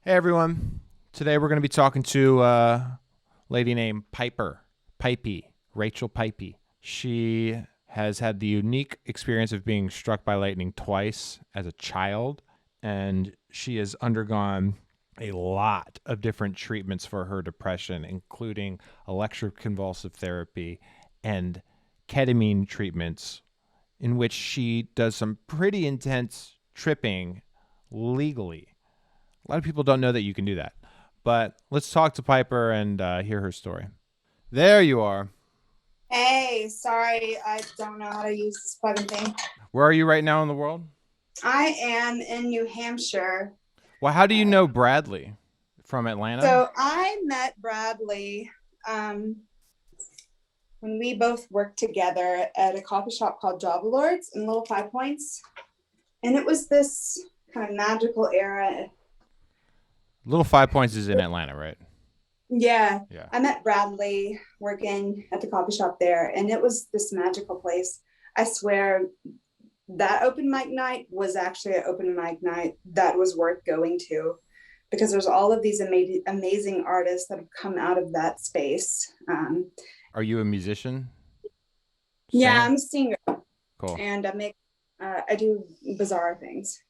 Hey everyone. Today we're going to be talking to a lady named Pypey, Rachel Pypey. She has had the unique experience of being struck by lightning twice as a child, and she has undergone a lot of different treatments for her depression, including electroconvulsive therapy and ketamine treatments, in which she does some pretty intense tripping legally. A lot of people don't know that you can do that. But let's talk to Piper and hear her story. There you are. Hey, sorry, I don't know how to use this fucking thing. Where are you right now in the world? I am in New Hampshire. Well, how do you know Bradley from Atlanta? So I met Bradley when we both worked together at a coffee shop called Java Lords in Little Five Points. And it was this kind of magical era. Little Five Points is in Atlanta, right? Yeah. Yeah. I met Bradley working at the coffee shop there, and it was this magical place. I swear that open mic night was actually an open mic night that was worth going to, because there's all of these amazing artists that have come out of that space. Are you a musician? Yeah, I'm a singer. Cool. And I do bizarre things.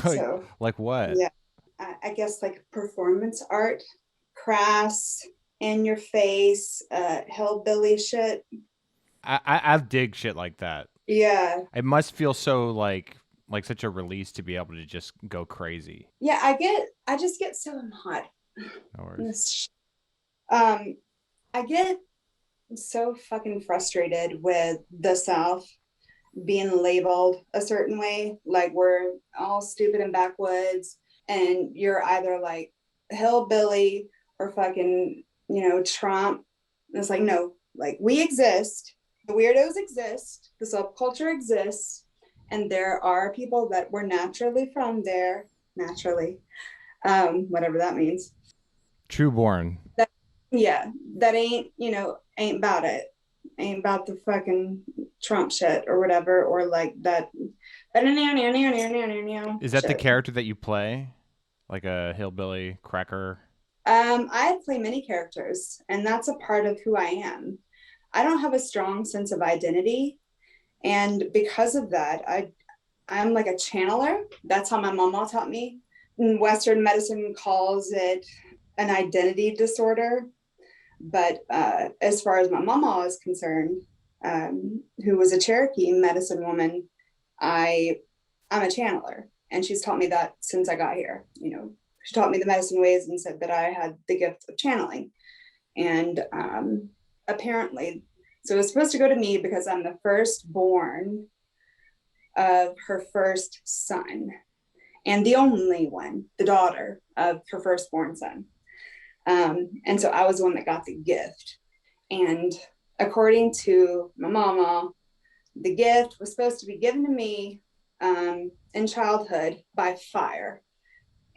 So like what? yeah, I guess like performance art, crass, in your face, hillbilly shit. I dig shit like that. Yeah. It must feel so like such a release to be able to just go crazy. Yeah, I just get so hot. No worries. I get so fucking frustrated with the South being labeled a certain way, like we're all stupid and backwoods, and you're either like hillbilly or fucking, Trump. And it's like, no, like we exist, the weirdos exist, the subculture exists, and there are people that were naturally from there, naturally, whatever that means. True born. Yeah, that ain't about it. Ain't about the fucking Trump shit or whatever, or like that. Is that shit. the character that you play? Like a hillbilly cracker? I play many characters, and that's a part of who I am. I don't have a strong sense of identity, and because of that, I'm like a channeler. That's how my mama taught me. Western medicine calls it an identity disorder. But as far as my mama is concerned, who was a Cherokee medicine woman, I'm a channeler. And she's taught me that since I got here. She taught me the medicine ways and said that I had the gift of channeling. And apparently, so it was supposed to go to me because I'm the firstborn of her first son and the only one, the daughter of her firstborn son. And so I was the one that got the gift. And according to my mama, the gift was supposed to be given to me in childhood by fire.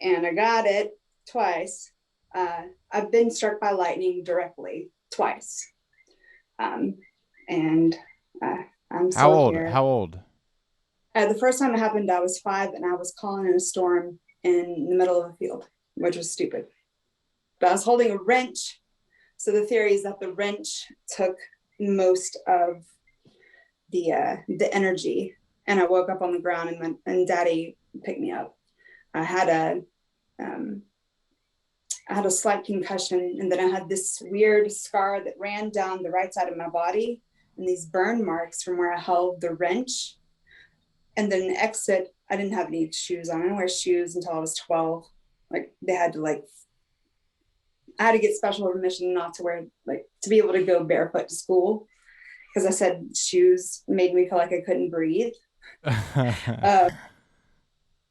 And I got it twice. I've been struck by lightning directly twice. And I'm still How old? here. How old? The first time it happened, I was 5, and I was calling in a storm in the middle of a field, which was stupid. But I was holding a wrench. So the theory is that the wrench took most of the energy, and I woke up on the ground, and Daddy picked me up. I had a slight concussion, and then I had this weird scar that ran down the right side of my body, and these burn marks from where I held the wrench. And then exit, I didn't have any shoes on. I didn't wear shoes until I was 12. Like they had to I had to get special permission not to wear, to be able to go barefoot to school, because I said shoes made me feel like I couldn't breathe.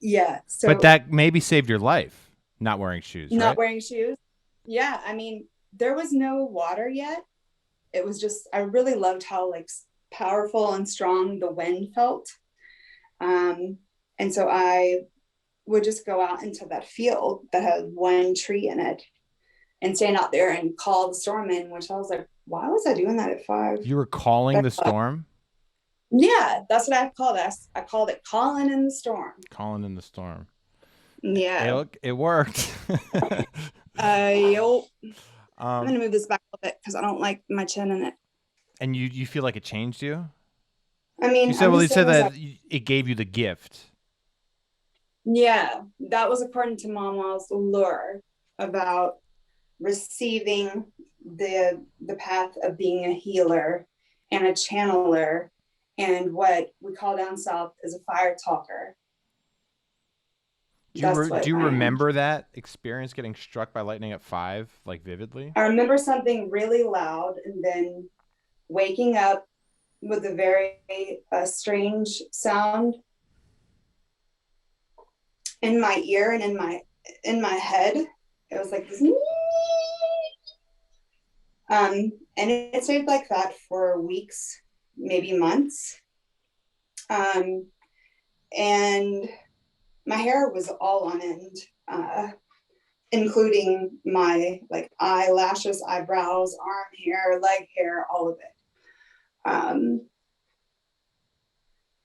Yeah. So, but that maybe saved your life, not wearing shoes, not right? wearing shoes. Yeah. I mean, there was no water yet. It was just, I really loved how powerful and strong the wind felt. And so I would just go out into that field that had one tree in it and stand out there and call the storm in, which I was like, why was I doing that at 5? You were calling the storm? Yeah, that's what I called it. I called it calling in the storm. Calling in the storm. Yeah. It worked. Yo. I'm um, gonna move this back a little bit because I don't like my chin in it. and you feel like it changed you? I You mean, said I'm well, you just said saying this. that it gave you the gift. Yeah, that was according to Mama's lure about receiving the path of being a healer and a channeler and what we call down south is a fire talker. That's Do what you I am. remember that experience getting struck by lightning at 5, like vividly? I remember something really loud and then waking up with a very strange sound in my ear and in my head. It was like this, and it stayed like that for weeks, maybe months. And my hair was all on end, including my like eyelashes, eyebrows, arm hair, leg hair, all of it.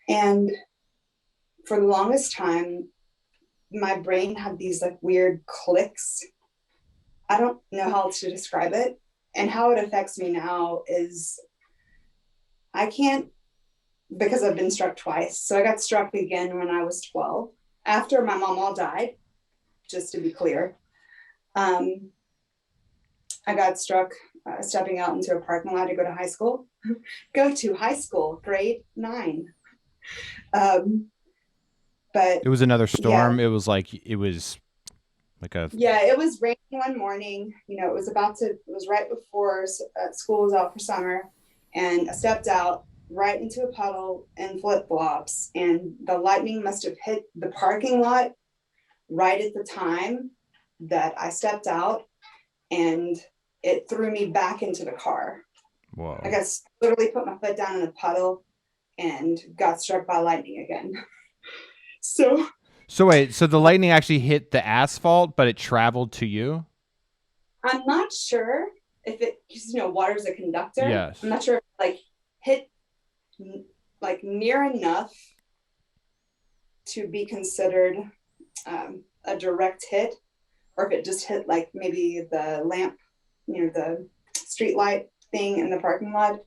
And for the longest time, my brain had these like weird clicks. I don't know how to describe it. And how it affects me now is I can't, because I've been struck twice. So I got struck again when I was 12 after my mom all died, just to be clear. I got struck stepping out into a parking lot to go to high school. Grade 9. But It was another yeah, storm. It was like it was like a it was raining one morning. It was right before school was out for summer. And I stepped out right into a puddle in flip flops. And the lightning must have hit the parking lot right at the time that I stepped out. And it threw me back into the car. whoa. I guess literally put my foot down in a puddle and got struck by lightning again. So Wait, so the lightning actually hit the asphalt, but it traveled to you? I'm not sure if because water's a conductor. Yes. I'm not sure if it, like hit like near enough to be considered a direct hit, or if it just hit like maybe the lamp, the street light thing in the parking lot.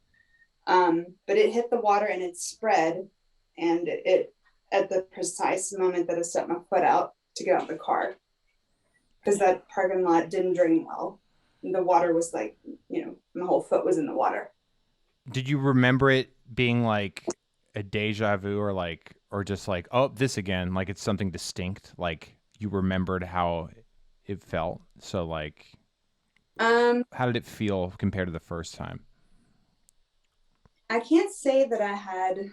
But it hit the water and it spread, and it at the precise moment that I stepped my foot out to get out of the car, because that parking lot didn't drain well. The water was like, my whole foot was in the water. Did you remember it being like a deja vu or just like, oh, this again, like it's something distinct, like you remembered how it felt? So like how did it feel compared to the first time? I can't say that I had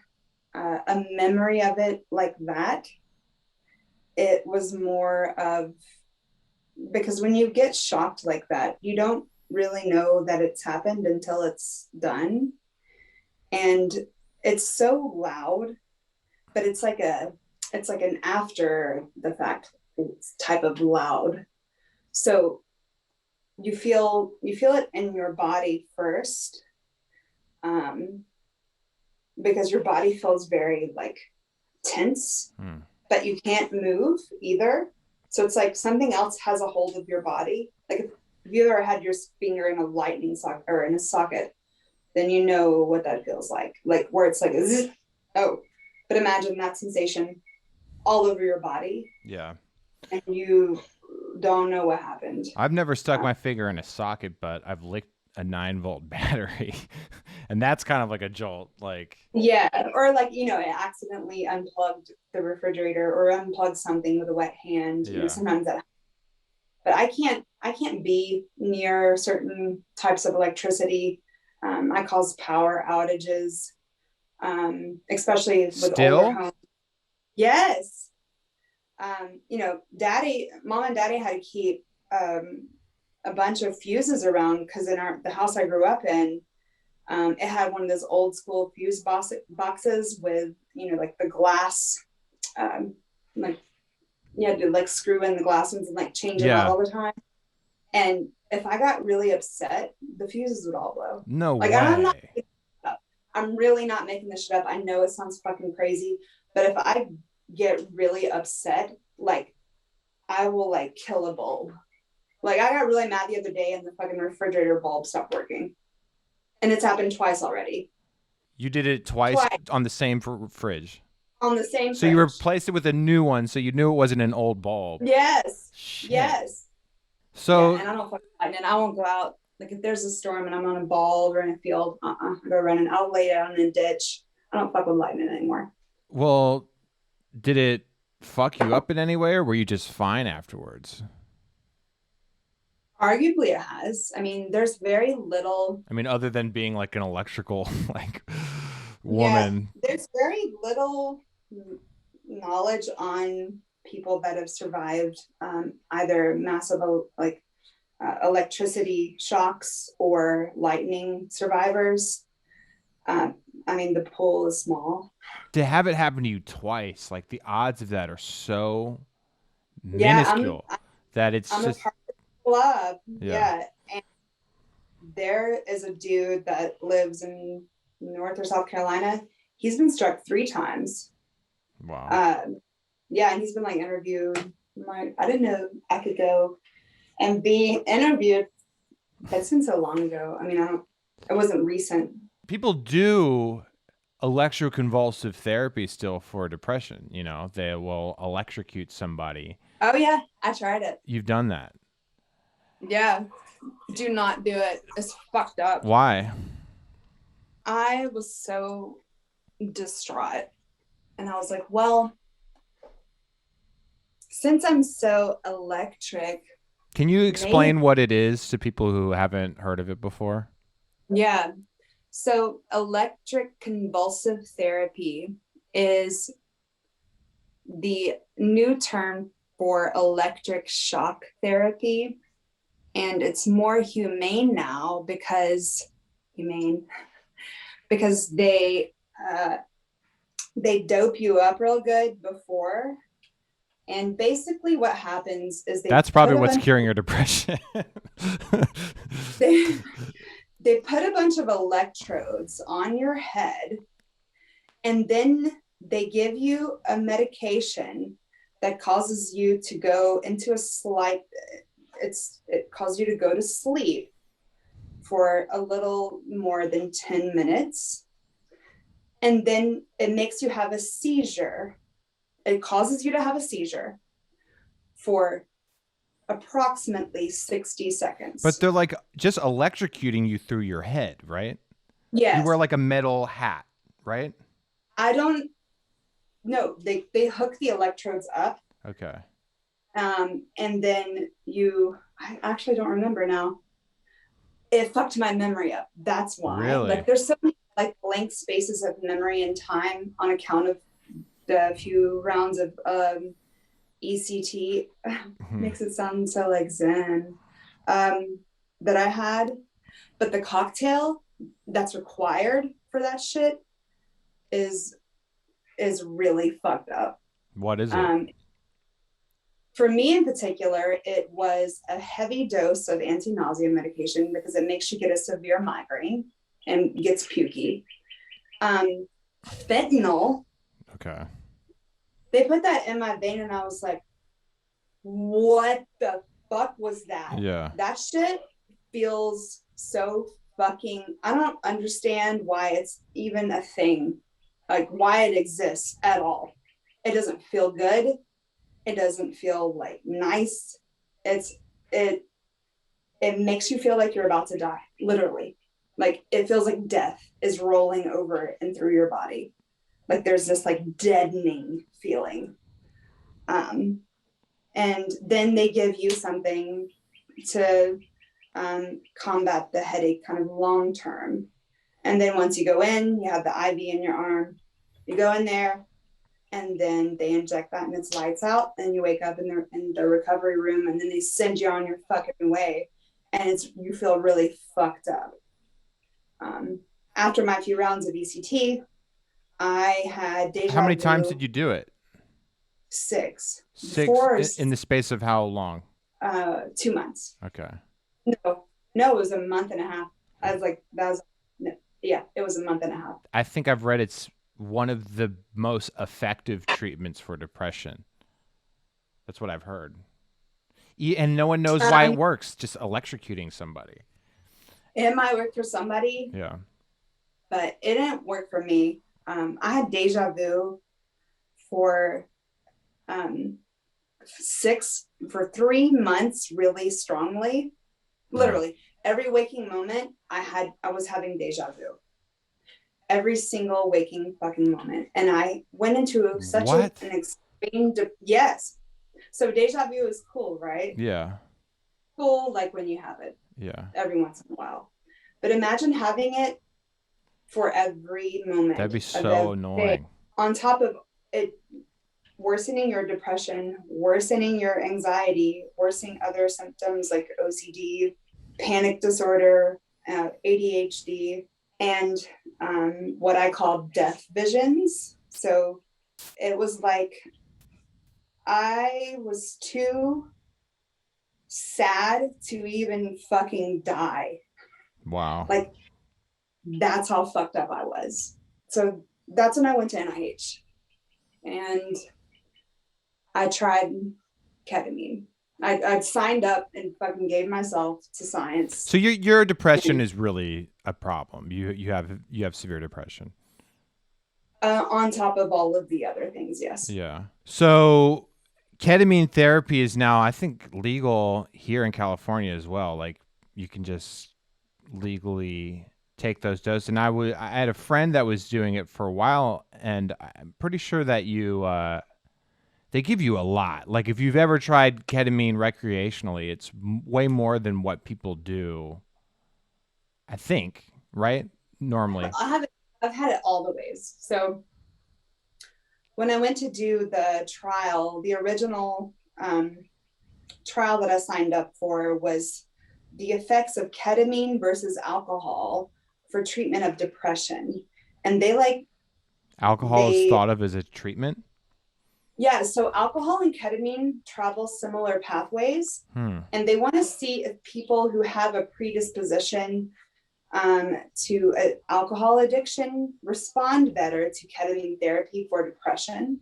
a memory of it like that. It was more of, because when you get shocked like that, you don't really know that it's happened until it's done. And it's so loud, but it's like an after the fact type of loud. So you feel it in your body first, because your body feels very like tense, but you can't move either. So it's like something else has a hold of your body. Like if you ever had your finger in a lightning socket or in a socket, then you know what that feels like where it's like, oh, but imagine that sensation all over your body. Yeah. And you don't know what happened. I've never stuck my finger in a socket, but I've licked a 9-volt battery. And that's kind of like a jolt. Like, yeah, or like, it accidentally unplugged the refrigerator or unplugged something with a wet hand. yeah. Sometimes that happens. But I can't be near certain types of electricity. I cause power outages, especially with older homes. Yes. Mom and daddy had to keep a bunch of fuses around, because in the house I grew up in, it had one of those old school fuse boxes with, like the glass, like you had to like screw in the glass ones and like change them out all the time. And if I got really upset, the fuses would all blow. No like, way. I'm really not making this shit up. I know it sounds fucking crazy, but if I get really upset, like I will like kill a bulb. Like I got really mad the other day and the fucking refrigerator bulb stopped working. And it's happened twice already. You did it twice on the same fridge. On the same So fridge. you replaced it with a new one, so you knew it wasn't an old bulb. Yes. Shit. Yes. So yeah, and I don't fucking lightning. I won't go out. Like if there's a storm and I'm on a ball or in a field, I go running. I'll lay down in a ditch. I don't fuck with lightning anymore. Well, did it fuck you up in any way, or were you just fine afterwards? Arguably it has. I mean, there's very little. I mean, other than being like an electrical like woman. Yeah, there's very little knowledge on people that have survived either massive like electricity shocks or lightning survivors. I mean, the pool is small. To have it happen to you twice, like the odds of that are so minuscule that it's I'm just a part of the club. Yeah. And there is a dude that lives in North or South Carolina. He's been struck 3 times. Wow. Yeah, and he's been like interviewed. I didn't know I could go and be interviewed. That's been so long ago. I mean, it wasn't recent. People do electroconvulsive therapy still for depression. You know, they will electrocute somebody. Oh yeah, I tried it. You've done that. Yeah, do not do it. It's fucked up. Why? I was so distraught, and I was like, well, since I'm so electric. Can you explain what it is to people who haven't heard of it before? Yeah. So electric convulsive therapy is the new term for electric shock therapy. And it's more humane now because they dope you up real good before. And basically what happens is that's probably what's curing your depression. They put a bunch of electrodes on your head, and then they give you a medication that causes you to go into it causes you to go to sleep for a little more than 10 minutes. And then it makes you have a seizure. It causes you to have a seizure for approximately 60 seconds. But they're like just electrocuting you through your head, right? Yes. You wear like a metal hat, right? I don't know. They hook the electrodes up. Okay. And then I actually don't remember now. It fucked my memory up. That's why. Really? Like there's so many like blank spaces of memory and time on account of the few rounds of ECT. Makes it sound so like Zen that I had. But the cocktail that's required for that shit is really fucked up. What is it? For me in particular, it was a heavy dose of anti-nausea medication because it makes you get a severe migraine and gets pukey. Fentanyl. Okay. They put that in my vein and I was like, what the fuck was that? Yeah. That shit feels so fucking, I don't understand why it's even a thing. Like why it exists at all. It doesn't feel good. It doesn't feel like nice. It makes you feel like you're about to die, literally. Like it feels like death is rolling over and through your body. Like there's this like deadening feeling. And then they give you something to combat the headache kind of long term. And then once you go in, you have the IV in your arm. You go in there, and then they inject that and it's lights out, and you wake up in the recovery room, and then they send you on your fucking way, and you feel really fucked up. After my few rounds of ECT, I had deja vu. How many times did you do it? 6. 6 in the space of how long? 2 months. Okay. No, it was a month and a half. I was like, it was a month and a half. I think I've read it's one of the most effective treatments for depression. That's what I've heard. And no one knows why it Um, works. Just electrocuting somebody. it might work for somebody, Yeah. but it didn't work for me. I had deja vu for um, 3 months really strongly. Literally every waking moment I was having deja vu. Every single waking fucking moment. And I went into such an What? extreme, yes. So deja vu is cool, right? Yeah. Cool, like when you have it Yeah. every once in a while. But imagine having it for every That'd moment be of so every day, annoying. on top of it worsening your depression, worsening your anxiety, worsening other symptoms like OCD, panic disorder, ADHD, and what I call death visions. So it was like I was too sad to even fucking die. Wow. Like, that's how fucked up I was. So that's when I went to NIH and I tried ketamine. I signed up and fucking gave myself to science. So your depression And is really a problem. You have severe depression. on top of all of the other things, yes. Yeah. So ketamine therapy is now, I think, legal here in California as well. Like you can just legally take those doses. And I had a friend that was doing it for a while, and I'm pretty sure that they give you a lot. Like if you've ever tried ketamine recreationally, it's way more than what people do. I think, right? Normally. I've had it all the ways. So when I went to do the trial, the original trial that I signed up for was the effects of ketamine versus alcohol for treatment of depression. And Alcohol is they thought of as a treatment. yeah, so alcohol and ketamine travel similar pathways, Hmm. and they want to see if people who have a predisposition to alcohol addiction respond better to ketamine therapy for depression.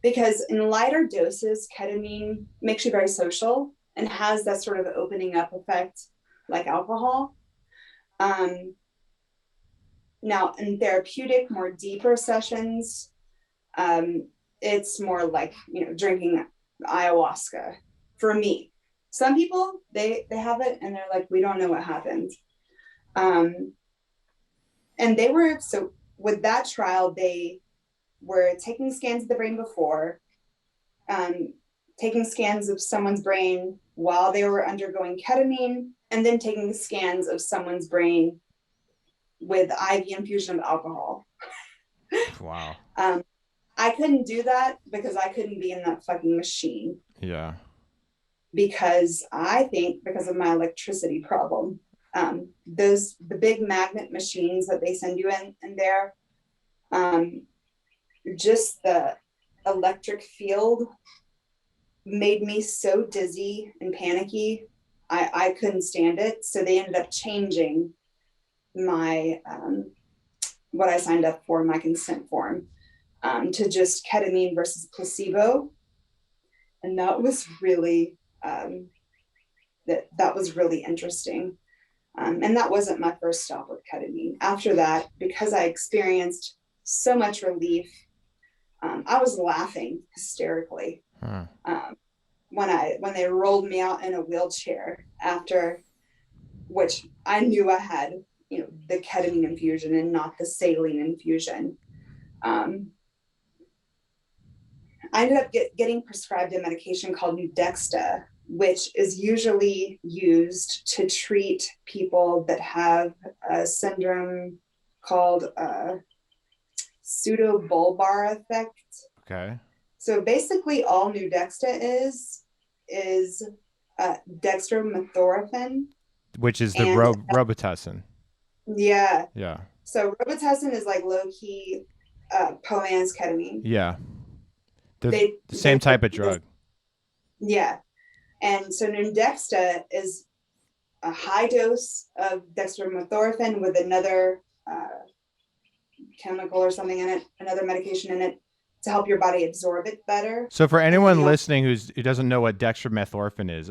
Because in lighter doses, ketamine makes you very social and has that sort of opening up effect like alcohol. Um, Now, in therapeutic, more deeper sessions, um, it's more like, drinking ayahuasca for me. Some people, they have it and they're like, we don't know what happened. Um, and so with that trial, they were taking scans of the brain before, um, taking scans of someone's brain while they were undergoing ketamine, and then taking scans of someone's brain with IV infusion of alcohol. Wow. I couldn't do that because I couldn't be in that fucking machine. Yeah. Because I think because of my electricity problem, the big magnet machines that they send you in there, just the electric field made me so dizzy and panicky. I couldn't stand it. So they ended up changing my what I signed up for, my consent form, to just ketamine versus placebo. And that was really that was really interesting. And that wasn't my first stop with ketamine. After that, because I experienced so much relief, I was laughing hysterically when they rolled me out in a wheelchair after, which I knew I had, the ketamine infusion and not the saline infusion. I ended up getting prescribed a medication called Nudexta, which is usually used to treat people that have a syndrome called pseudobulbar effect. Okay. So basically, all Nudexta is dextromethorphan, Which is the and Robitussin. yeah. Yeah. So Robitussin is like low key poor man's ketamine. Yeah. The They same type of drug. Yeah. And so Nudexta is a high dose of dextromethorphan with another chemical or something in it, another medication in it, to help your body absorb it better. So for And then anyone you listening who doesn't know what dextromethorphan is,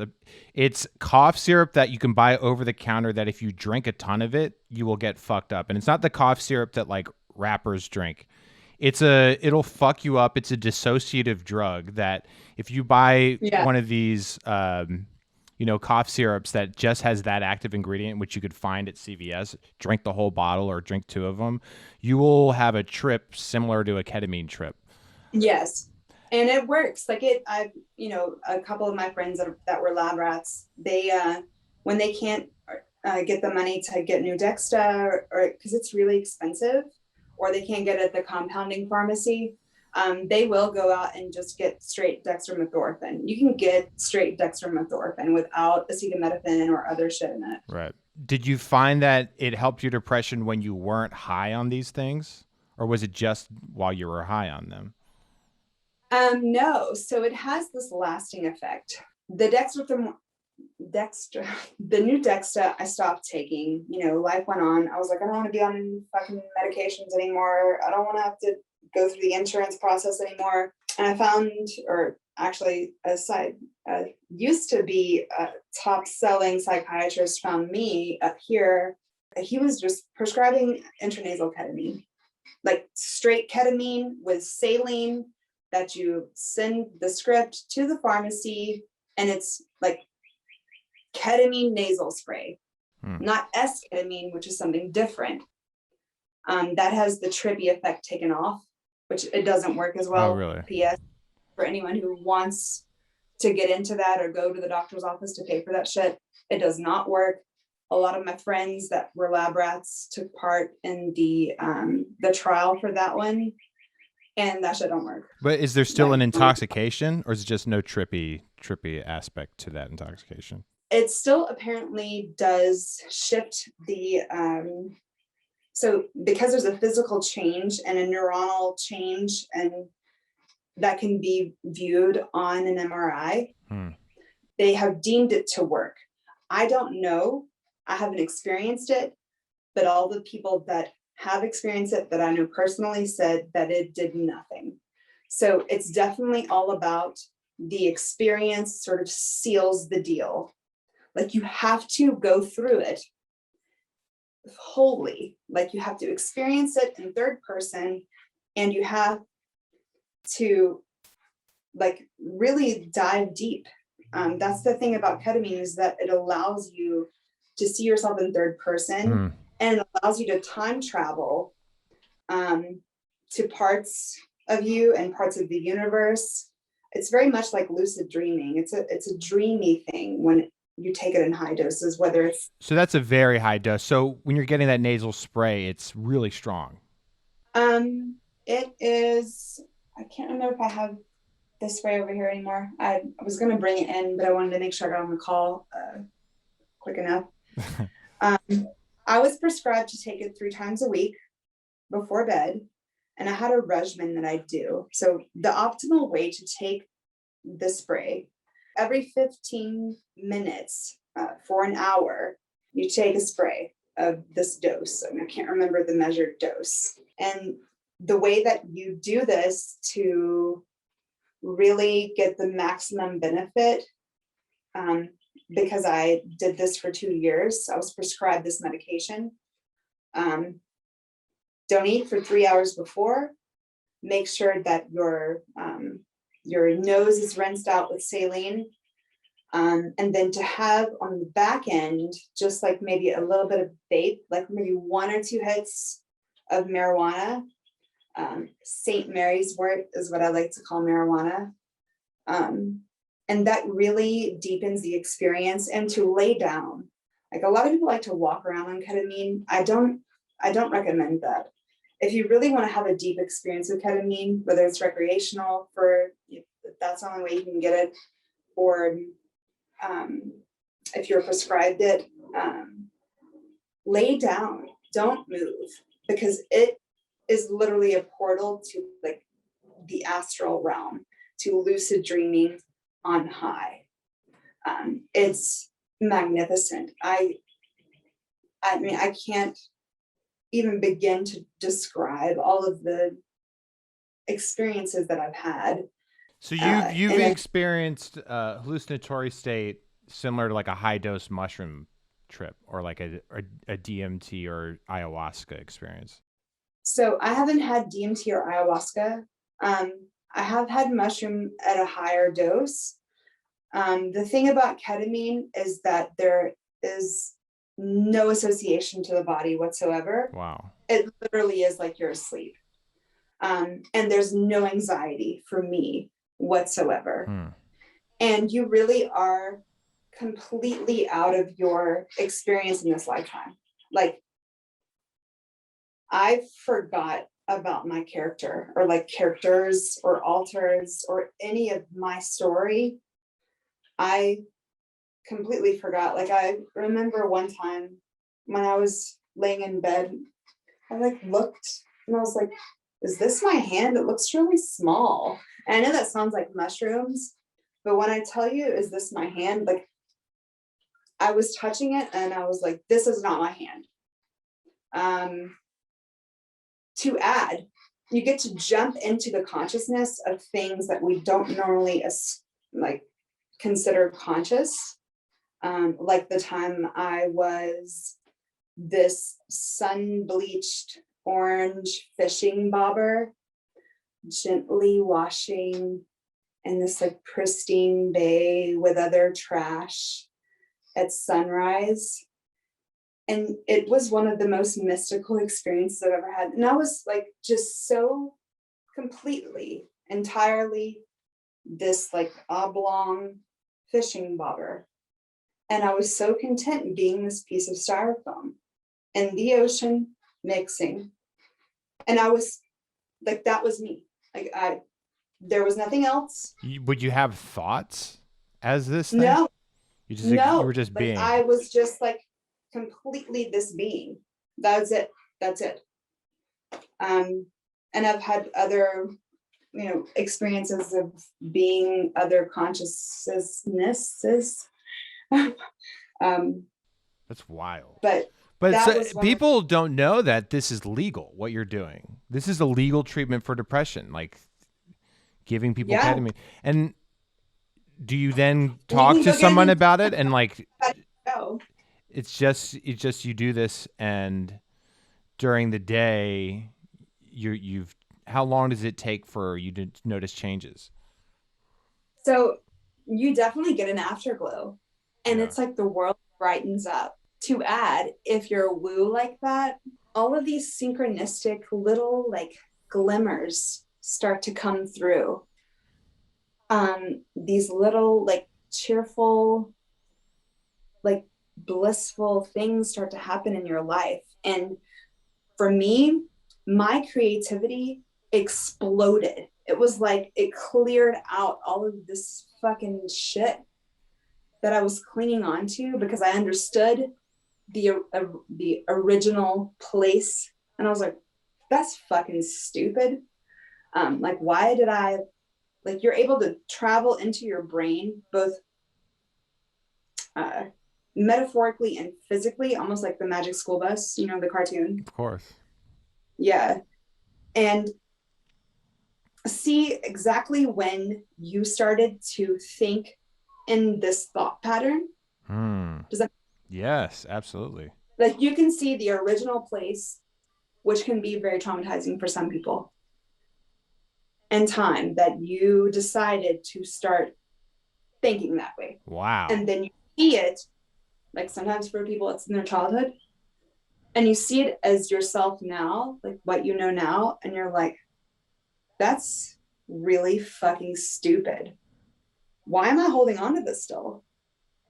it's cough syrup that you can buy over the counter that if you drink a ton of it, you will get fucked up. And it's not the cough syrup that like rappers drink. It'll fuck you up. It's a dissociative drug that if you buy yeah. one of these, cough syrups that just has that active ingredient, which you could find at CVS, drink the whole bottle or drink 2 of them, you will have a trip similar to a ketamine trip. Yes. And it works. Like a couple of my friends that were lab rats, they, when they can't get the money to get new Dexta or because it's really expensive, or they can't get it at the compounding pharmacy, they will go out and just get straight dextromethorphan. You can get straight dextromethorphan without acetaminophen or other shit in it. Right. Did you find that it helped your depression when you weren't high on these things? Or was it just while you were high on them? No. So it has this lasting effect. The new Dexta, I stopped taking. Life went on. I was like, I don't want to be on fucking medications anymore. I don't want to have to go through the insurance process anymore. And I found, or actually, used to be a top selling psychiatrist found me up here. He was just prescribing intranasal ketamine, like straight ketamine with saline, that you send the script to the pharmacy, and it's like ketamine nasal spray, not S-ketamine, which is something different. That has the trippy effect taken off, which it doesn't work as well. Oh, really? PS, for anyone who wants to get into that or go to the doctor's office to pay for that shit, it does not work. A lot of my friends that were lab rats took part in the trial for that one, and that shit don't work. But is there still an intoxication, or is it just no trippy aspect to that intoxication? It still apparently does shift the so because there's a physical change and a neuronal change, and that can be viewed on an MRI. They have deemed it to work. I don't know. I haven't experienced it, but all the people that have experienced it that I know personally said that it did nothing. So it's definitely all about the experience sort of seals the deal. Like you have to go through it wholly. Like you have to experience it in third person, and you have to like really dive deep. That's the thing about ketamine, is that it allows you to see yourself in third person, and it allows you to time travel to parts of you and parts of the universe. It's very much like lucid dreaming. It's a dreamy thing when you take it in high doses, whether it's... So that's a very high dose. So when you're getting that nasal spray, it's really strong. It is, I can't remember if I have this spray over here anymore. I was going to bring it in, but I wanted to make sure I got on the call quick enough. I was prescribed to take it 3 times a week before bed, and I had a regimen that I do. So the optimal way to take the spray, every 15 minutes for an hour, you take a spray of this dose. I can't remember the measured dose. And the way that you do this to really get the maximum benefit, because I did this for 2 years, I was prescribed this medication. Don't eat for 3 hours before. Make sure that your nose is rinsed out with saline. And then to have on the back end, just like maybe a little bit of vape, like maybe 1 or 2 hits of marijuana. St. Mary's wort is what I like to call marijuana. And that really deepens the experience. And to lay down, like a lot of people like to walk around on ketamine. I don't recommend that. If you really want to have a deep experience with ketamine, whether it's recreational, that's the only way you can get it, or if you're prescribed it, lay down, don't move, because it is literally a portal to like the astral realm, to lucid dreaming on high. It's magnificent. I mean, I can't even begin to describe all of the experiences that I've had. So you've And experienced hallucinatory state similar to like a high dose mushroom trip or like a DMT or ayahuasca experience. so I haven't had DMT or ayahuasca. I have had mushroom at a higher dose. The thing about ketamine is that there is no association to the body whatsoever. Wow. It literally is like you're asleep. And there's no anxiety for me whatsoever. And you really are completely out of your experience in this lifetime. Like, I forgot about my character or like characters or alters or any of my story. I completely forgot. Like, I remember one time when I was laying in bed, I like looked and I was like, is this my hand? It looks really small. And I know that sounds like mushrooms, but when I tell you, is this my hand? Like, I was touching it and I was like, this is not my hand. To add, you get to jump into the consciousness of things that we don't normally like consider conscious. Like the time I was this sun-bleached orange fishing bobber, gently washing in this like pristine bay with other trash at sunrise. And it was one of the most mystical experiences I've ever had. And I was like, just so completely, entirely this like oblong fishing bobber. And I was so content being this piece of styrofoam in the ocean mixing. And I was like, that was me. Like, there was nothing else. Would you have thoughts as this thing? No, you were just like, being. I was just like completely this being. That's it. And I've had other, experiences of being other consciousnesses. That's wild. But people don't know that this is legal, what you're doing. This is a legal treatment for depression, like giving people ketamine. And do you then talk to someone about it and like it's just you do this, and during the day you've how long does it take for you to notice changes? So you definitely get an afterglow, and it's like the world brightens up. To add, if you're woo like that, all of these synchronistic little like glimmers start to come through. These little like cheerful, like blissful things start to happen in your life. And for me, my creativity exploded. It was like it cleared out all of this fucking shit that I was clinging on to because I understood the original place. And I was like, that's fucking stupid. Like, why did I, like, you're able to travel into your brain, both metaphorically and physically, almost like the Magic School Bus, the cartoon. Of course. Yeah. And see exactly when you started to think in this thought pattern. Does that? Yes, absolutely. Like, you can see the original place, which can be very traumatizing for some people, and time that you decided to start thinking that way. Wow. And then you see it, like sometimes for people it's in their childhood, and you see it as yourself now, like what you know now, and you're like, that's really fucking stupid. Why am I holding on to this still?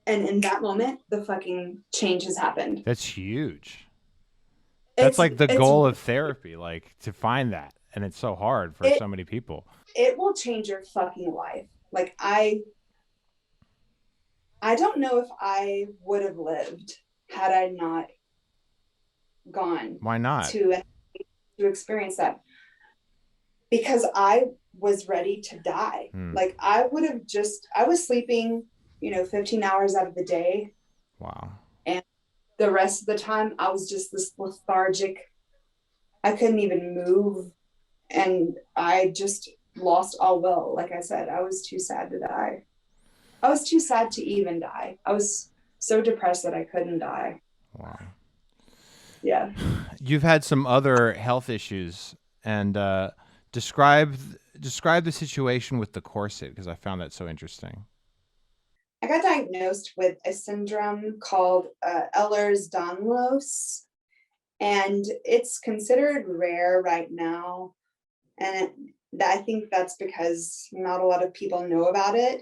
And in that moment, the fucking change has happened. That's huge. That's like the goal of therapy, like to find that. And it's so hard for so many people. It will change your fucking life. Like, I don't know if I would have lived had I not gone. Why not? To experience that. Because I was ready to die. Like, I was sleeping, 15 hours out of the day. Wow. And the rest of the time I was just this lethargic. I couldn't even move. And I just lost all will. Like I said, I was too sad to die. I was too sad to even die. I was so depressed that I couldn't die. Wow. Yeah. You've had some other health issues, and describe the situation with the corset, because I found that so interesting. I got diagnosed with a syndrome called Ehlers-Danlos, and it's considered rare right now. And I think that's because not a lot of people know about it.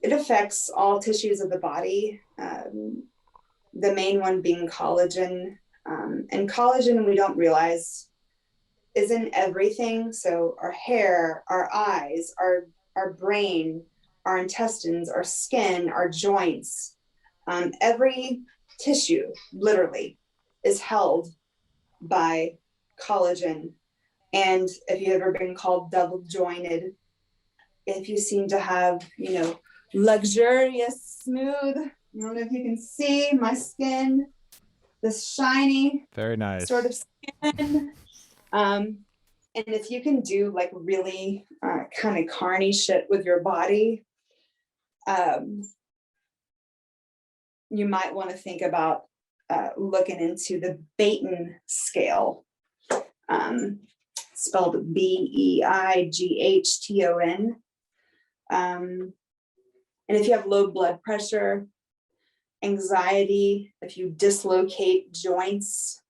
It affects all tissues of the body, the main one being collagen. And collagen, we don't realize, is in everything. So our hair, our eyes, our brain, our intestines, our skin, our joints, every tissue literally is held by collagen. And if you've ever been called double jointed, if you seem to have, luxurious, smooth, I don't know if you can see my skin, this shiny, very nice sort of skin. And if you can do like really kind of carny shit with your body, you might want to think about looking into the Beighton scale, spelled Beighton. And if you have low blood pressure, anxiety, if you dislocate joints,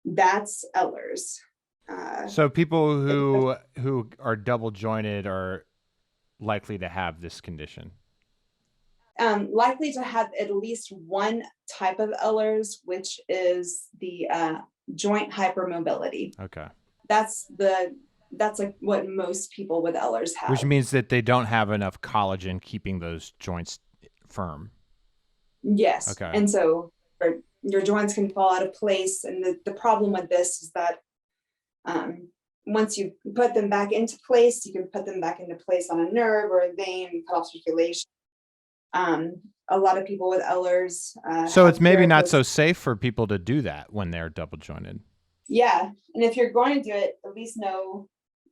that's Ehlers. So people who are double jointed are likely to have this condition. Likely to have at least one type of Ehlers, which is the joint hypermobility. Okay. That's like what most people with Ehlers have. Which means that they don't have enough collagen keeping those joints firm. Yes. Okay. And so your joints can fall out of place. And the problem with this is that once you put them back into place, you can put them back into place on a nerve or a vein, cut off circulation. A lot of people with Ehlers. So it's maybe not so safe for people to do that when they're double jointed. Yeah. And if you're going to do it, at least know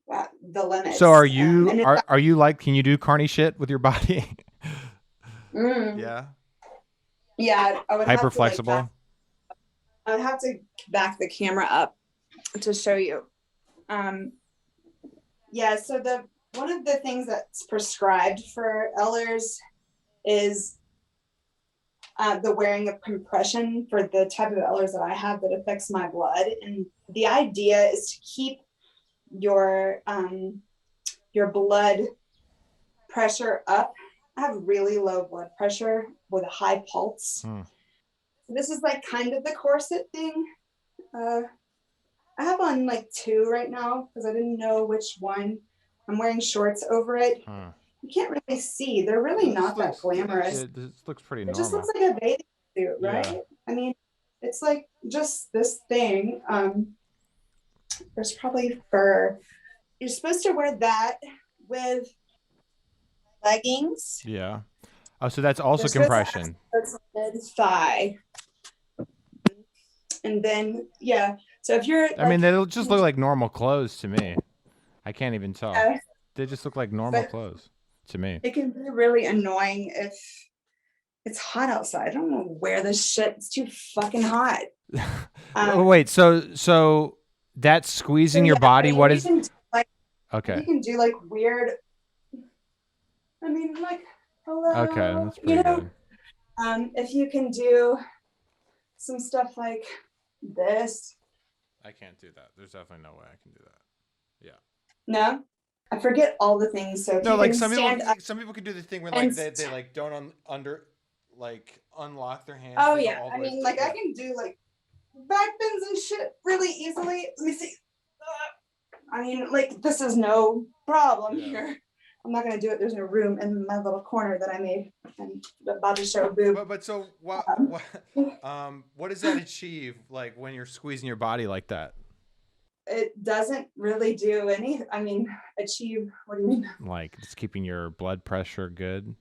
the limits. So are you, are you like, can you do carny shit with your body? Yeah. Yeah. I would hyper flexible. I would have to back the camera up to show you. Yeah. So one of the things that's prescribed for Ehlers is the wearing of compression for the type of Ehlers that I have that affects my blood. And the idea is to keep your blood pressure up. I have really low blood pressure with a high pulse. This is like kind of the corset thing. I have on like 2 right now because I didn't know which one. I'm wearing shorts over it. You can't really see. They're really not that glamorous. This looks pretty normal. It just looks like a bathing suit, right? Yeah. I mean, it's like just this thing. There's probably fur. You're supposed to wear that with leggings. Yeah. Oh, so that's also compression. That's thigh. And then, yeah. So if you're, I mean, they'll just look like normal clothes to me. I can't even tell. They just look like normal clothes to me. It can be really annoying if it's hot outside. I don't want to wear this shit. It's too fucking hot. Wait, so that's squeezing your body. What is? Okay. You can do like weird. I mean, like, hello. Okay, that's pretty good. If you can do some stuff like this. I can't do that. There's definitely no way I can do that. Yeah. No, I forget all the things. So no, like some people can do the thing where like they like don't unlock their hands. Oh yeah, I mean like I can do like back bends and shit really easily. Let me see. I mean like this is no problem here. I'm not gonna do it. There's no room in my little corner that I made. I'm about to show a boob. But so what does that achieve? Like when you're squeezing your body like that? It doesn't really do any. I mean, achieve. What do you mean? Like it's keeping your blood pressure good.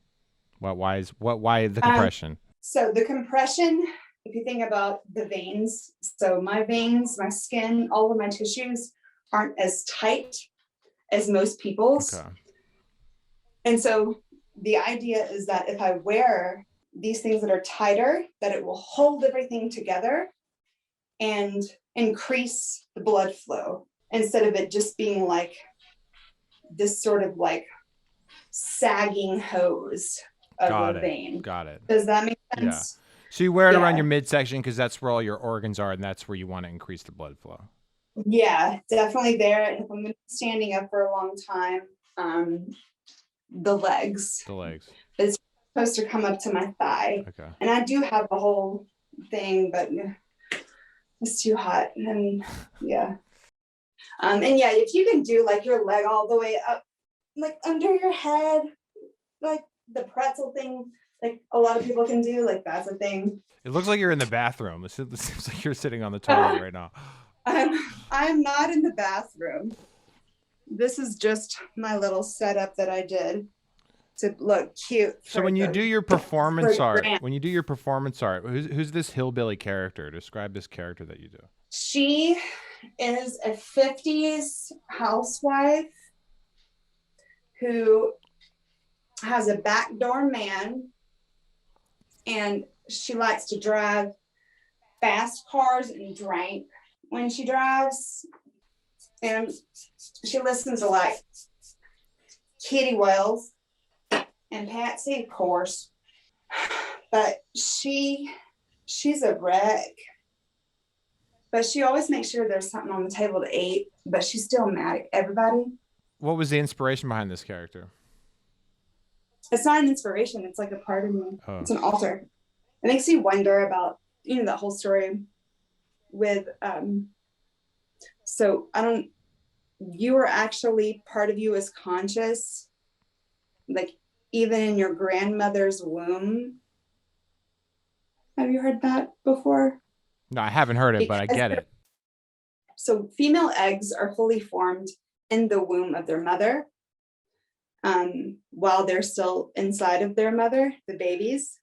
Why the compression? So the compression, if you think about the veins, so my veins, my skin, all of my tissues aren't as tight as most people's. Okay. And so the idea is that if I wear these things that are tighter, that it will hold everything together and increase the blood flow instead of it just being like this sort of like sagging hose of Got a it. vein. Got it. Does that make sense? Yeah. So you wear it around Yeah. your midsection because that's where all your organs are, and that's where you want to increase the blood flow. Yeah, definitely there. And if I'm going to be standing up for a long time, the legs. The legs. It's supposed to come up to my thigh. Okay. And I do have a whole thing, but it's too hot. And yeah. And yeah, if you can do like your leg all the way up, like under your head, like the pretzel thing, like a lot of people can do, like that's a thing. It looks like you're in the bathroom. It seems like you're sitting on the toilet right now. I'm not in the bathroom. This is just my little setup that I did to look cute. So when you do your performance art, brand. who's this hillbilly character? Describe this character that you do. She is a 50s housewife who has a backdoor man, and she likes to drive fast cars and drink when she drives, and she listens to like Kitty Wells and Patsy, of course, but she's a wreck. But she always makes sure there's something on the table to eat, but she's still mad at everybody. What was the inspiration behind this character? It's not an inspiration. It's like a part of me. Oh. It's an alter. It makes you wonder about, that whole story with, so you were actually, part of you is conscious, like even in your grandmother's womb. Have you heard that before? No, I haven't heard it, but I get it. So female eggs are fully formed in the womb of their mother, while they're still inside of their mother, the babies.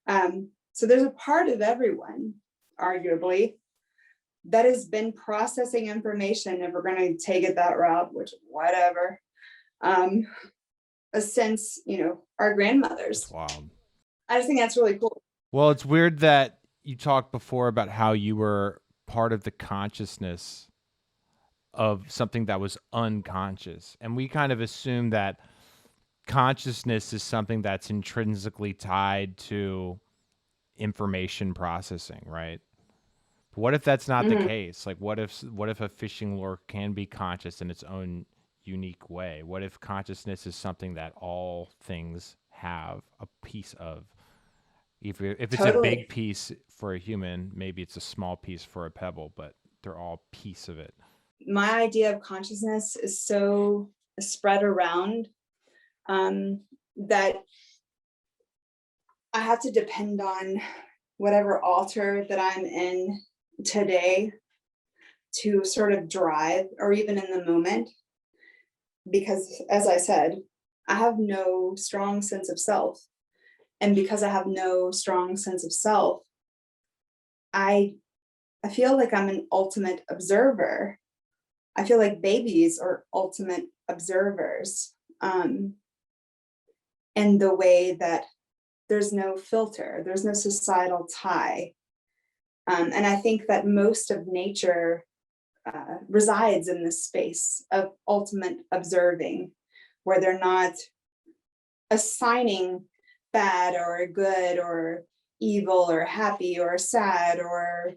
So there's a part of everyone, arguably, that has been processing information, if we're going to take it that route, which whatever, since, our grandmothers. That's wild. I just think that's really cool. Well, it's weird that you talked before about how you were part of the consciousness of something that was unconscious. And we kind of assume that consciousness is something that's intrinsically tied to information processing, right? But what if that's not the case? Like, what if a fishing lure can be conscious in its own unique way? What if consciousness is something that all things have a piece of? If it's Totally. a big piece for a human, maybe it's a small piece for a pebble, but they're all a piece of it. My idea of consciousness is so spread around that I have to depend on whatever altar that I'm in today to sort of drive, or even in the moment, because as I said, I have no strong sense of self. And because I have no strong sense of self, I feel like I'm an ultimate observer. I feel like babies are ultimate observers, in the way that there's no filter, there's no societal tie. And I think that most of nature resides in this space of ultimate observing, where they're not assigning bad or good or evil or happy or sad or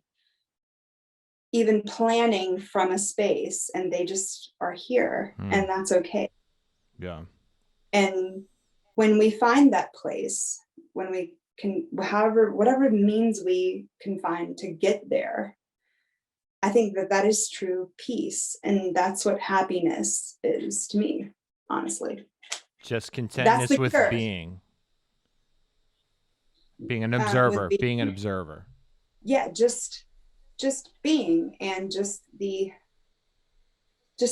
even planning from a space, and they just are here, and that's okay. Yeah. And when we find that place, when we can, whatever means we can find to get there, I think that is true peace, and that's what happiness is to me, honestly. Just contentness with cure. being an observer, being an observer. Yeah, just being, and just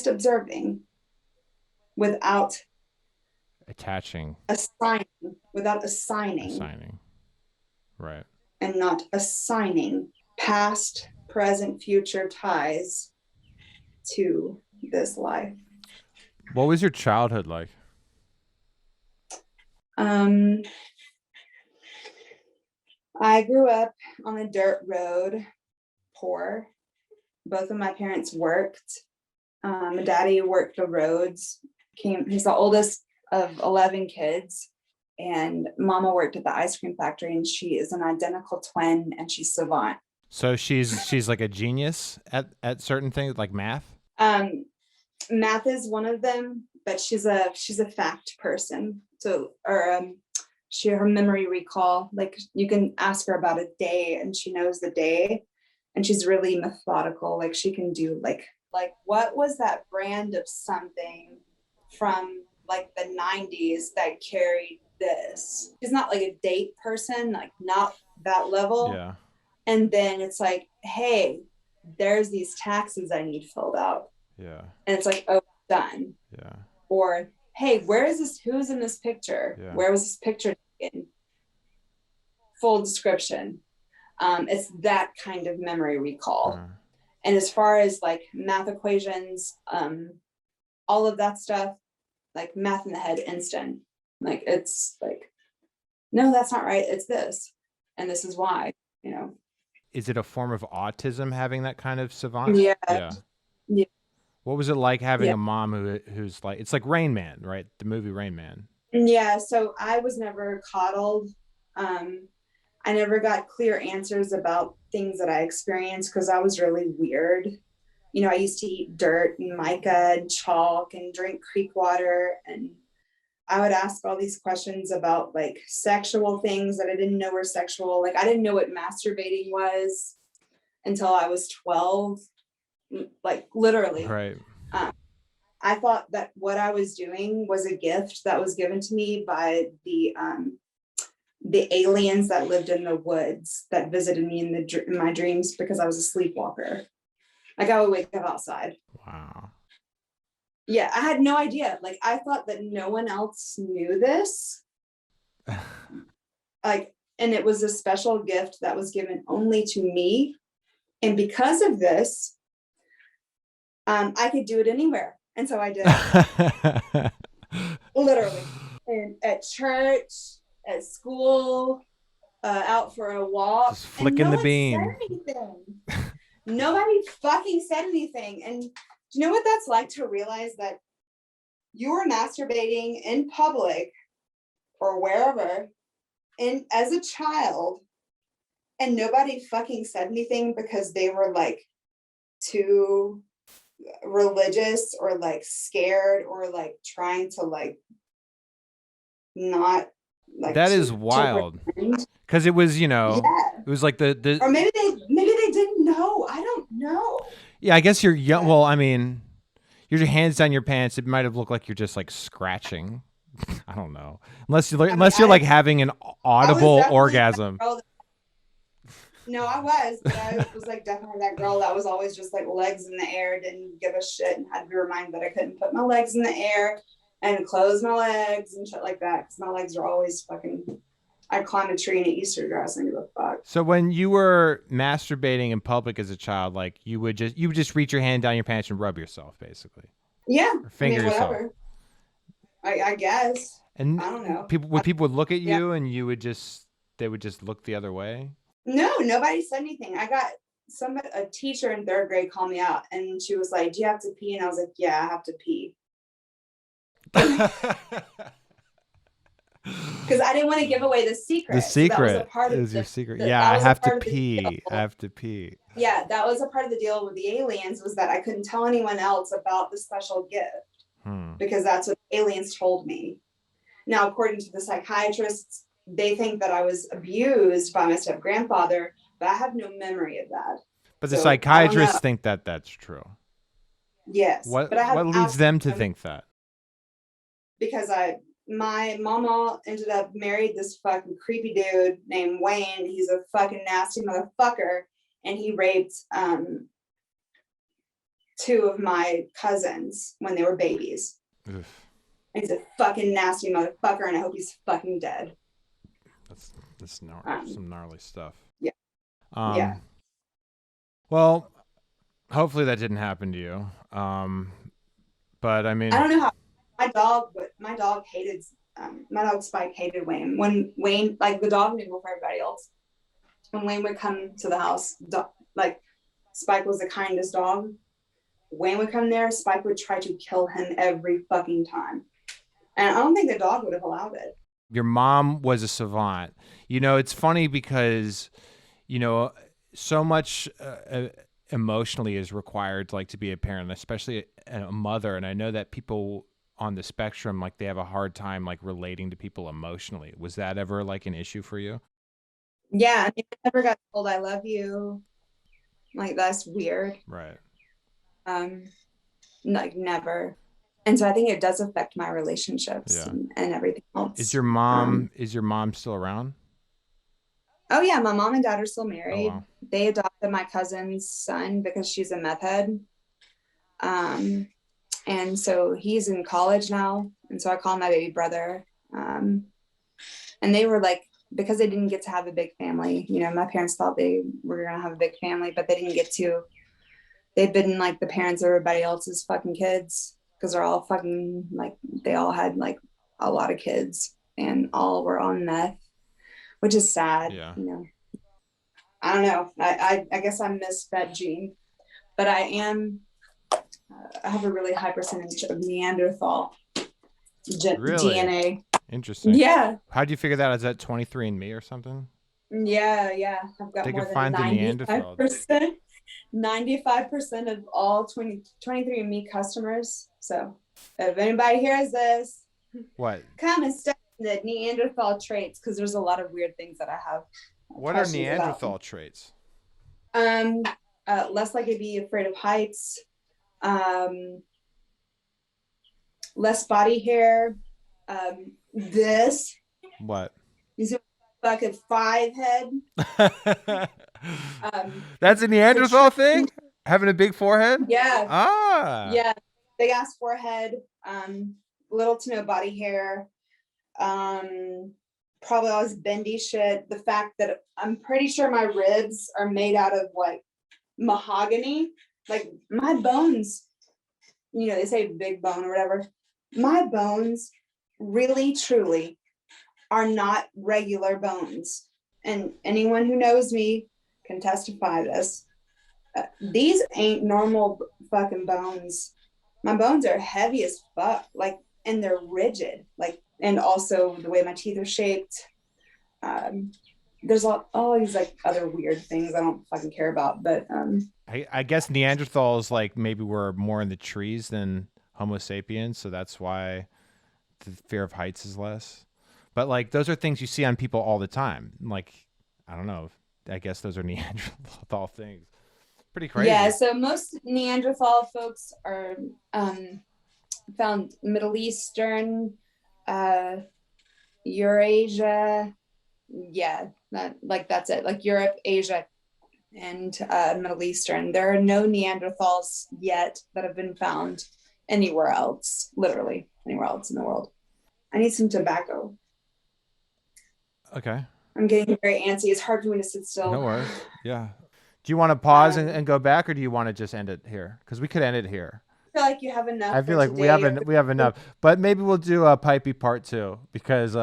observing without attaching, without assigning, right, and not assigning past, present, future ties to this life. What was your childhood like? I grew up on a dirt road, poor. Both of my parents worked. My daddy worked the roads. He's the oldest of 11 kids. And mama worked at the ice cream factory, and she is an identical twin, and she's savant. So she's like a genius at certain things like math. Math is one of them, but she's a fact person. So her memory recall, like you can ask her about a day and she knows the day, and she's really methodical. Like she can do like what was that brand of something from like the 90s that carried this? She's not like a date person, like not that level. Yeah. And then it's like, hey, there's these taxes I need filled out. Yeah. And it's like, oh, done. Yeah. Or, hey, where is this? Who's in this picture? Yeah. Where was this picture taken? Full description. It's that kind of memory recall. And as far as like math equations, all of that stuff, like math in the head, instant. Like it's like, no, that's not right. It's this. And this is why, you know. Is it a form of autism having that kind of savant? Yeah. Yeah. What was it like having a mom who's like, it's like Rain Man, right? The movie Rain Man. Yeah. So I was never coddled. I never got clear answers about things that I experienced because I was really weird. You know, I used to eat dirt and mica and chalk and drink creek water. And I would ask all these questions about like sexual things that I didn't know were sexual. Like I didn't know what masturbating was until I was 12, like literally. Right. I thought that what I was doing was a gift that was given to me by the aliens that lived in the woods that visited me in my dreams because I was a sleepwalker. Like I would wake up outside. Wow. Yeah, I had no idea. Like I thought that no one else knew this. Like, and it was a special gift that was given only to me. And because of this, I could do it anywhere. And so I did. Literally. And at church, at school, out for a walk. Just flicking the beam. Nobody fucking said anything. And do you know what that's like to realize that you were masturbating in public or wherever as a child and nobody fucking said anything because they were like too religious or like scared or like trying to like not like that is wild because it was, you know, it was like the or maybe they didn't know. I don't know. Yeah, I guess you're young. Well, I mean, your hands down your pants. It might have looked like you're just like scratching. I don't know. Unless you're like having an audible orgasm. No, I was. But I was like definitely that girl that was always just like legs in the air, didn't give a shit, and had to be reminded that I couldn't put my legs in the air and close my legs and shit like that because my legs are always fucking. I'd climb a tree in an Easter dress and give a fuck. So when you were masturbating in public as a child, like you would just reach your hand down your pants and rub yourself, basically. Yeah, or finger yourself. Whatever. I guess. And I don't know. People would look at you and they would just look the other way. No, nobody said anything. I got a teacher in 3rd grade called me out and she was like, "Do you have to pee?" And I was like, "Yeah, I have to pee." Because I didn't want to give away the secret. The secret is your secret. Yeah, I have to pee. I have to pee. Yeah, that was a part of the deal with the aliens was that I couldn't tell anyone else about the special gift because that's what aliens told me. Now, according to the psychiatrists, they think that I was abused by my step-grandfather, but I have no memory of that. But the psychiatrists think that that's true. Yes. What leads them to think that? Because my mama ended up married this fucking creepy dude named Wayne. He's a fucking nasty motherfucker. And he raped 2 of my cousins when they were babies. Oof. He's a fucking nasty motherfucker, and I hope he's fucking dead. That's some gnarly stuff. Yeah. Yeah. Well, Hopefully that didn't happen to you. But I I mean, don't know how my dog hated my dog Spike hated Wayne. When Wayne, like the dog knew before everybody else, when Wayne would come to the house, like Spike was the kindest dog. Wayne would come there, Spike would try to kill him every fucking time. And I don't think the dog would have allowed it. your mom was a savant. It's funny because, so much emotionally is required like to be a parent, especially a mother. And I know that people on the spectrum, like they have a hard time like relating to people emotionally. Was that ever like an issue for you? Yeah, I mean, I never got told I love you. Like that's weird. Right. Um, like never. And so I think it does affect my relationships Yeah. and everything Is else. your mom is your mom still around? Oh yeah, my mom and dad are still Oh married. wow. They adopted my cousin's son because she's a meth head. Um, and so he's in college now. And so I call him my baby brother. And they were like, because they didn't get to have a big family, my parents thought they were gonna have a big family, but they didn't get to. They've been like the parents of everybody else's fucking kids because they're all fucking like they all had like a lot of kids and all were on meth, which is sad. Yeah. I don't know. I guess I missed that gene, but I have a really high percentage of Neanderthal Really? DNA. Interesting. Yeah. How'd you figure that out? Is that 23andMe or something? Yeah. I've got They more could than find the Neanderthal. 95%. 95% of all 23andMe customers. So if anybody hears this, What? come and study the Neanderthal traits because there's a lot of weird things that I have. What are Neanderthal traits? Less likely to be afraid of heights, less body hair, this. What? You see fucking 5 head. That's a Neanderthal thing? Having a big forehead? Yeah. Ah. Yeah. Big ass forehead, little to no body hair, probably always bendy shit. The fact that I'm pretty sure my ribs are made out of like mahogany. Like my bones, they say big bone or whatever. My bones really, truly are not regular bones. And anyone who knows me can testify this. These ain't normal fucking bones. My bones are heavy as fuck, like, and they're rigid, like, and also the way my teeth are shaped. There's all these like other weird things I don't fucking care about, but I guess Neanderthals like maybe were more in the trees than Homo sapiens, so that's why the fear of heights is less. But like those are things you see on people all the time. Like I don't know. I guess those are Neanderthal things. Pretty crazy. Yeah, so most Neanderthal folks are found Middle Eastern, Eurasia. Yeah, that's it. Like Europe, Asia, and Middle Eastern. There are no Neanderthals yet that have been found anywhere else, literally anywhere else in the world. I need some tobacco. Okay. I'm getting very antsy. It's hard for me to sit still. No worries. Yeah. Do you want to pause and go back, or do you want to just end it here? Because we could end it here. I feel like you have enough. I feel like we have enough, but maybe we'll do a Pypey part 2 because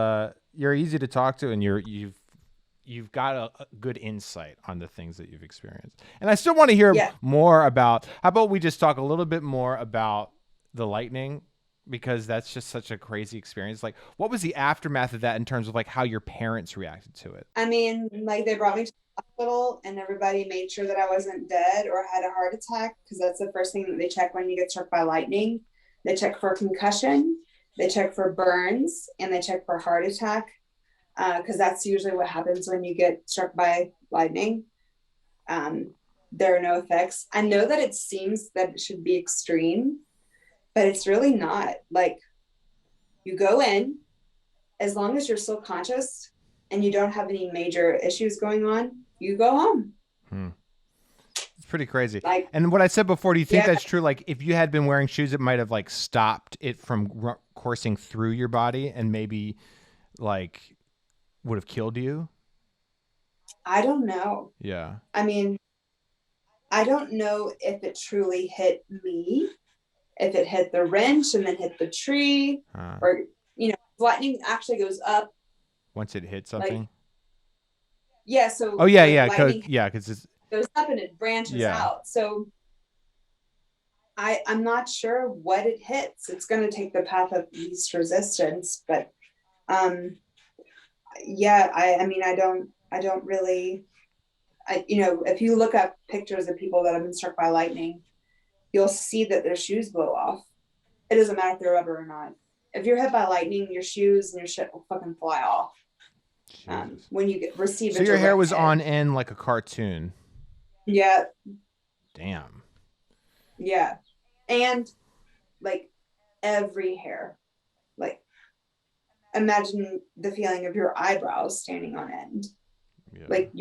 you're easy to talk to and you've got a good insight on the things that you've experienced. And I still want to hear more about. How about we just talk a little bit more about the lightning? Because that's just such a crazy experience. Like, what was the aftermath of that in terms of like how your parents reacted to it? I mean, like they brought me to the hospital and everybody made sure that I wasn't dead or had a heart attack because that's the first thing that they check when you get struck by lightning. They check for concussion, they check for burns, and they check for heart attack because that's usually what happens when you get struck by lightning. There are no effects. I know that it seems that it should be extreme, but it's really not. Like you go in, as long as you're still conscious and you don't have any major issues going on, you go home. It's pretty crazy. Like, and what I said before, do you think that's true? Like if you had been wearing shoes, it might have like stopped it from coursing through your body and maybe like would have killed you? I don't know. Yeah. I mean, I don't know if it truly hit me, if it hit the wrench and then hit the tree, or, lightning actually goes up. Once it hits something? Like, yeah, so oh, yeah, yeah. lightning Because it's goes up and it branches out. So I'm not sure what it hits. It's going to take the path of least resistance, but yeah, I mean, I don't really, if you look up pictures of people that have been struck by lightning, you'll see that their shoes blow off. It doesn't matter if they're rubber or not. If you're hit by lightning, your shoes and your shit will fucking fly off. When you receive it. So your hair was on end like a cartoon. Yeah. Damn. Yeah. And like every hair, like imagine the feeling of your eyebrows standing on end. Yeah. Like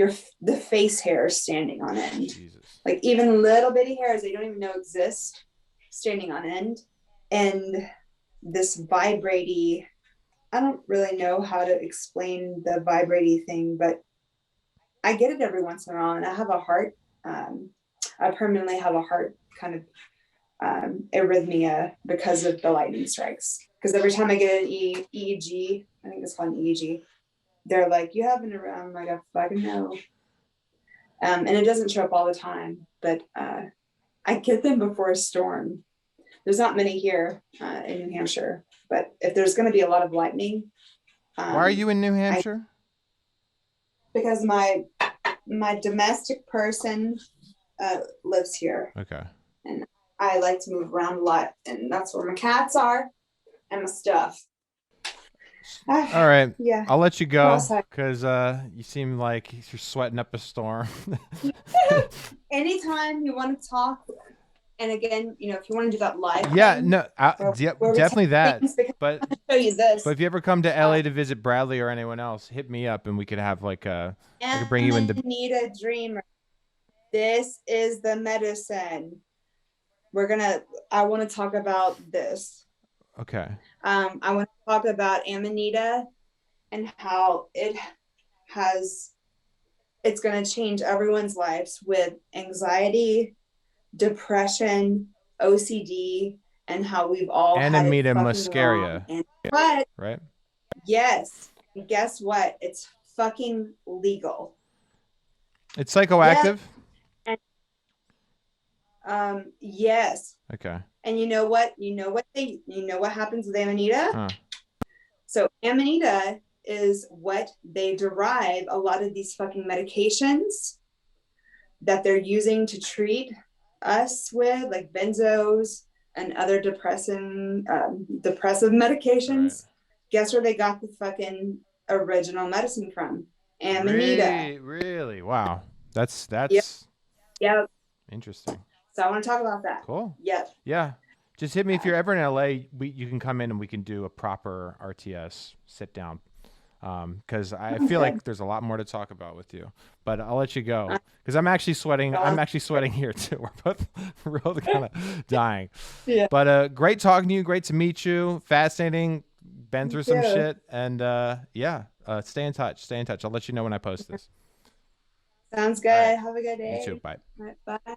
the face hair standing on end. Jesus. Like even little bitty hairs that you don't even know exist standing on end. And this vibraty, I don't really know how to explain the vibraty thing, but I get it every once in a while. And I have a heart, I permanently have a heart kind of arrhythmia because of the lightning strikes. Because every time I get an EEG, I think it's called an EEG, they're like, you have an around. I'm like, I fucking know. And it doesn't show up all the time, but I get them before a storm. There's not many here in New Hampshire, but if there's going to be a lot of lightning. Why are you in New Hampshire? Because my domestic person lives here. Okay. And I like to move around a lot, and that's where my cats are and my stuff. All right. Yeah. I'll let you go because you seem like you're sweating up a storm. Anytime you want to talk, and again, if you want to do that live. Yeah, thing, no, definitely that. But show you this. But if you ever come to LA to visit Bradley or anyone else, hit me up and we could have I could bring you into. Need a dreamer. This is the medicine. I want to talk about this. Okay. I want to talk about Amanita and how it's going to change everyone's lives with anxiety, depression, OCD, and how we've all Amanita muscaria. But right? Yes. And guess what? It's fucking legal. It's psychoactive? Yeah. Yes. Okay. And you know what happens with Amanita? Huh. So Amanita is what they derive a lot of these fucking medications that they're using to treat us with, like benzos and other depressive medications. Right. Guess where they got the fucking original medicine from? Amanita. Really? Wow. That's Yep. Interesting. So I want to talk about that. Cool. Yep. Yeah. Just hit me if you're ever in LA. You can come in and we can do a proper RTS sit down. Because I feel like there's a lot more to talk about with you. But I'll let you go because I'm actually sweating. I'm actually sweating here too. We're both real kind of dying. Yeah. But great talking to you. Great to meet you. Fascinating. Been through some shit. And stay in touch. Stay in touch. I'll let you know when I post this. Sounds good. Right. Have a good day. You too. Bye. All right, bye.